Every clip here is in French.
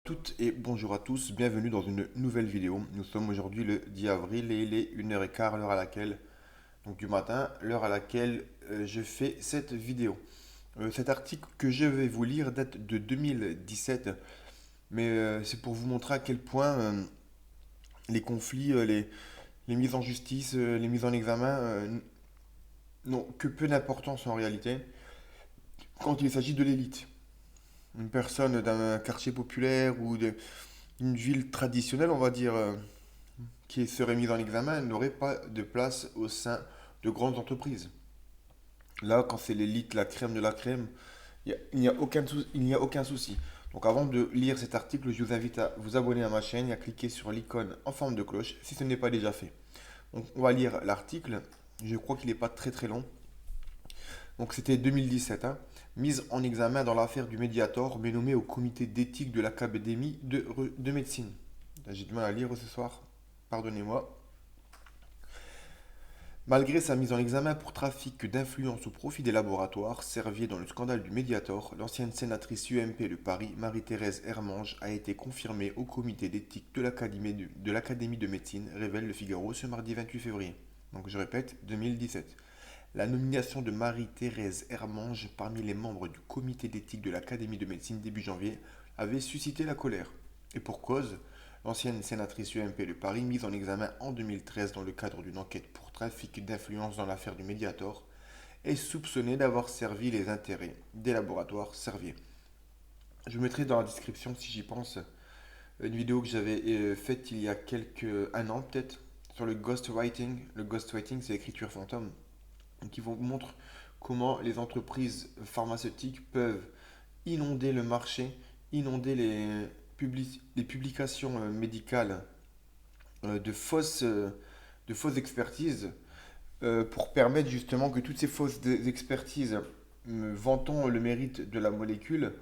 Toutes et bonjour à tous, bienvenue dans une nouvelle vidéo. Nous sommes aujourd'hui le 10 avril et il est 1h15, l'heure à laquelle, donc du matin, l'heure à laquelle je fais cette vidéo. Cet article que je vais vous lire date de 2017, mais c'est pour vous montrer à quel point les conflits, les mises en justice, les mises en examen n'ont que peu d'importance en réalité quand il s'agit de l'élite. Une personne d'un quartier populaire ou d'une ville traditionnelle, on va dire, qui serait mise en examen n'aurait pas de place au sein de grandes entreprises. Là, quand c'est l'élite, la crème de la crème, il n'y a aucun souci. Donc avant de lire cet article, je vous invite à vous abonner à ma chaîne et à cliquer sur l'icône en forme de cloche si ce n'est pas déjà fait. Donc on va lire l'article. Je crois qu'il n'est pas très très long. Donc c'était 2017, hein. Mise en examen dans l'affaire du Mediator, mais nommé au comité d'éthique de l'Académie de médecine. J'ai du mal à lire ce soir, pardonnez-moi. Malgré sa mise en examen pour trafic d'influence au profit des laboratoires, Servier dans le scandale du Mediator, l'ancienne sénatrice UMP de Paris, Marie-Thérèse Hermange, a été confirmée au comité d'éthique de l'Académie de médecine, révèle Le Figaro ce mardi 28 février. Donc je répète, 2017. La nomination de Marie-Thérèse Hermange parmi les membres du comité d'éthique de l'Académie de médecine début janvier avait suscité la colère. Et pour cause, l'ancienne sénatrice UMP de Paris, mise en examen en 2013 dans le cadre d'une enquête pour trafic d'influence dans l'affaire du Mediator, est soupçonnée d'avoir servi les intérêts des laboratoires Servier. Je vous mettrai dans la description, si j'y pense, une vidéo que j'avais faite il y a un an peut-être, sur le ghostwriting. Le ghostwriting, c'est l'écriture fantôme, qui vous montre comment les entreprises pharmaceutiques peuvent inonder le marché, inonder les publications médicales de fausses expertises pour permettre justement que toutes ces fausses expertises vantant le mérite de la molécule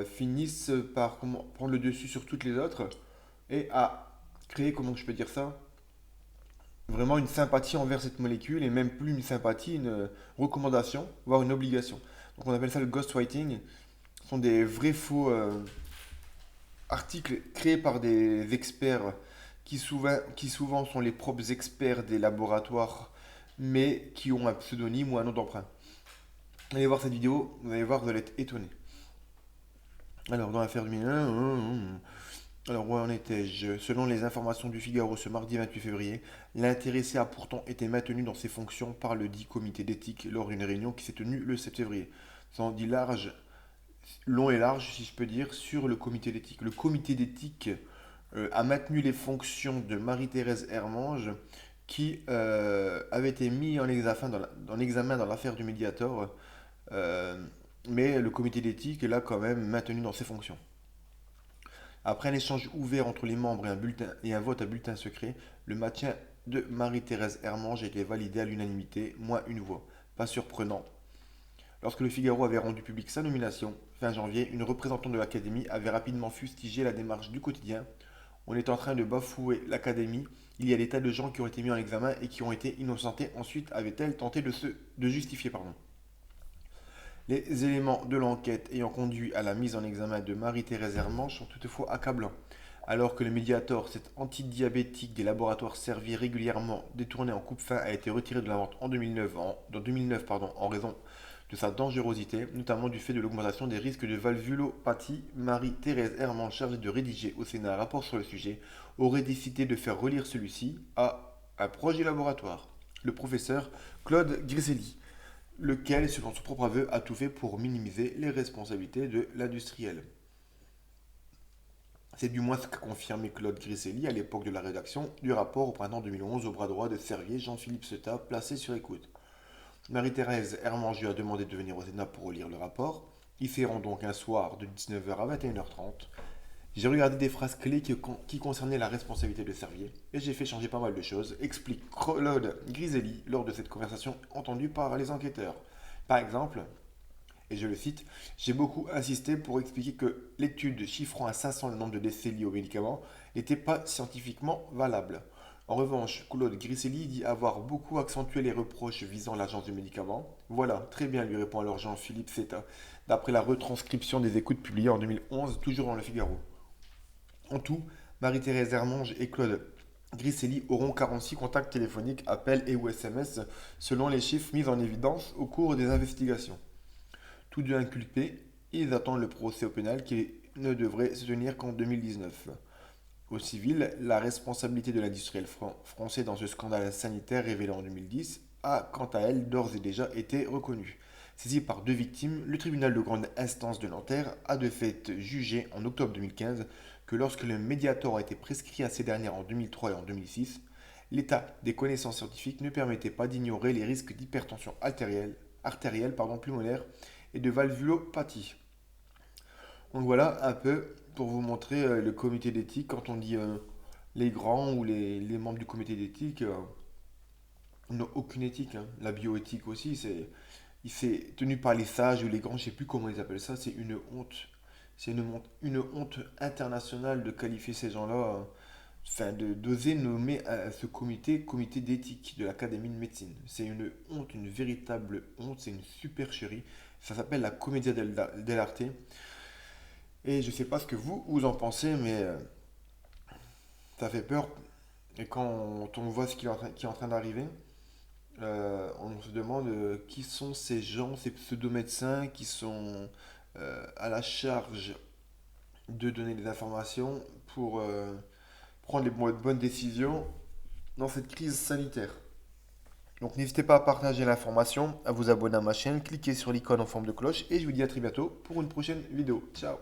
finissent par prendre le dessus sur toutes les autres et à créer, comment je peux dire ça, vraiment une sympathie envers cette molécule et même plus une sympathie, une recommandation, voire une obligation. Donc on appelle ça le ghostwriting. Ce sont des vrais faux articles créés par des experts qui souvent sont les propres experts des laboratoires, mais qui ont un pseudonyme ou un nom d'emprunt. Allez voir cette vidéo, vous allez voir, vous allez être étonné. Alors, dans l'affaire du mineur, alors où en étais-je? Selon les informations du Figaro ce mardi 28 février, l'intéressé a pourtant été maintenu dans ses fonctions par le dit comité d'éthique lors d'une réunion qui s'est tenue le 7 février. Ça en dit long et large, si je peux dire, sur le comité d'éthique. Le comité d'éthique a maintenu les fonctions de Marie-Thérèse Hermange, qui avait été mis en examen dans l'affaire du Mediator, euh, mais le comité d'éthique est là quand même maintenu dans ses fonctions. Après un échange ouvert entre les membres et un vote à bulletin secret, le maintien de Marie-Thérèse Hermange a été validé à l'unanimité, moins une voix. Pas surprenant. Lorsque le Figaro avait rendu public sa nomination, fin janvier, une représentante de l'Académie avait rapidement fustigé la démarche du quotidien. On est en train de bafouer l'Académie. Il y a des tas de gens qui ont été mis en examen et qui ont été innocentés. Ensuite, avait-elle tenté de justifier, pardon. Les éléments de l'enquête ayant conduit à la mise en examen de Marie-Thérèse Hermange sont toutefois accablants. Alors que le Mediator, cet antidiabétique des laboratoires servis régulièrement détourné en coupe-fin, a été retiré de la vente en 2009 en raison de sa dangerosité, notamment du fait de l'augmentation des risques de valvulopathie, Marie-Thérèse Hermange, chargée de rédiger au Sénat un rapport sur le sujet, aurait décidé de faire relire celui-ci à un projet laboratoire, le professeur Claude Griselli, lequel, selon son propre aveu, a tout fait pour minimiser les responsabilités de l'industriel. C'est du moins ce qu'a confirmé Claude Griselli à l'époque de la rédaction du rapport au printemps 2011 au bras droit de Servier Jean-Philippe Seta, placé sur écoute. Marie-Thérèse Hermange lui a demandé de venir au Sénat pour relire le rapport. Il s'y rend donc un soir de 19h à 21h30. J'ai regardé des phrases clés qui concernaient la responsabilité de Servier et j'ai fait changer pas mal de choses, explique Claude Griselli lors de cette conversation entendue par les enquêteurs. Par exemple, et je le cite, j'ai beaucoup insisté pour expliquer que l'étude chiffrant à 500 le nombre de décès liés aux médicaments n'était pas scientifiquement valable. En revanche, Claude Griselli dit avoir beaucoup accentué les reproches visant l'agence du médicament. Voilà, très bien, lui répond alors Jean-Philippe Seta, d'après la retranscription des écoutes publiées en 2011, toujours dans le Figaro. En tout, Marie-Thérèse Hermange et Claude Griselli auront 46 contacts téléphoniques, appels et ou SMS selon les chiffres mis en évidence au cours des investigations. Tous deux inculpés, ils attendent le procès au pénal qui ne devrait se tenir qu'en 2019. Au civil, la responsabilité de l'industriel français dans ce scandale sanitaire révélé en 2010 a, quant à elle, d'ores et déjà été reconnue. Saisi par deux victimes, le tribunal de grande instance de Nanterre a de fait jugé en octobre 2015 que lorsque le Mediator a été prescrit à ces dernières en 2003 et en 2006, l'état des connaissances scientifiques ne permettait pas d'ignorer les risques d'hypertension artérielle pulmonaire et de valvulopathie. Donc voilà un peu pour vous montrer le comité d'éthique. Quand on dit les grands ou les membres du comité d'éthique, n'ont aucune éthique, hein. La bioéthique aussi, c'est tenu par les sages ou les grands, je sais plus comment ils appellent ça, c'est une honte. C'est une honte internationale de qualifier ces gens-là, enfin d'oser nommer ce comité d'éthique de l'Académie de médecine. C'est une honte, une véritable honte, c'est une supercherie. Ça s'appelle la Commedia dell'arte. Et je sais pas ce que vous en pensez, mais ça fait peur. Et quand on voit qui est en train d'arriver, on se demande qui sont ces gens, ces pseudo-médecins qui sont à la charge de donner des informations pour prendre les bonnes décisions dans cette crise sanitaire. Donc n'hésitez pas à partager l'information, à vous abonner à ma chaîne, cliquez sur l'icône en forme de cloche et je vous dis à très bientôt pour une prochaine vidéo. Ciao!